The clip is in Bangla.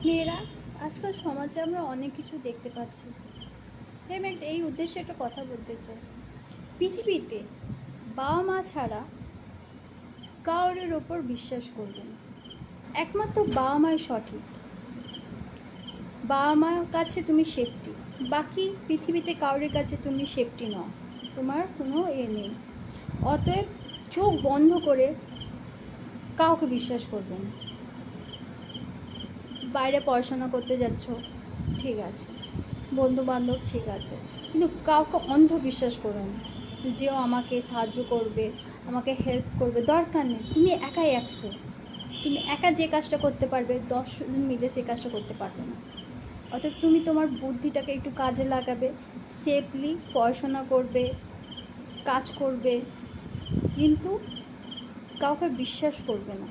মেয়েরা, আজকাল সমাজে আমরা অনেক কিছু দেখতে পাচ্ছি। তাই আমি এই উদ্দেশ্যে একটা কথা বলতে চাই। পৃথিবীতে বাবা মা ছাড়া কাউরের ওপর বিশ্বাস করবে না। একমাত্র বাবা মাই সঠিক। বাবা মার কাছে তুমি সেফটি, বাকি পৃথিবীতে কাউরের কাছে তুমি সেফটি নও, তোমার কোনো নেই। অতএব চোখ বন্ধ করে কাউকে বিশ্বাস করবে না। বাইরে পড়াশোনা করতে যাচ্ছ, ঠিক আছে, বন্ধুবান্ধব ঠিক আছে, কিন্তু কাউকে অন্ধবিশ্বাস করো না যে ও আমাকে সাহায্য করবে, আমাকে হেল্প করবে। দরকার নেই, তুমি একাই 100। তুমি একা যে কাজটা করতে পারবে 10 জন মিলে সেই কাজটা করতে পারবে না। অর্থাৎ তুমি তোমার বুদ্ধিটাকে একটু কাজে লাগাবে, সেফলি পড়াশোনা করবে, কাজ করবে, কিন্তু কাউকে বিশ্বাস করবে না।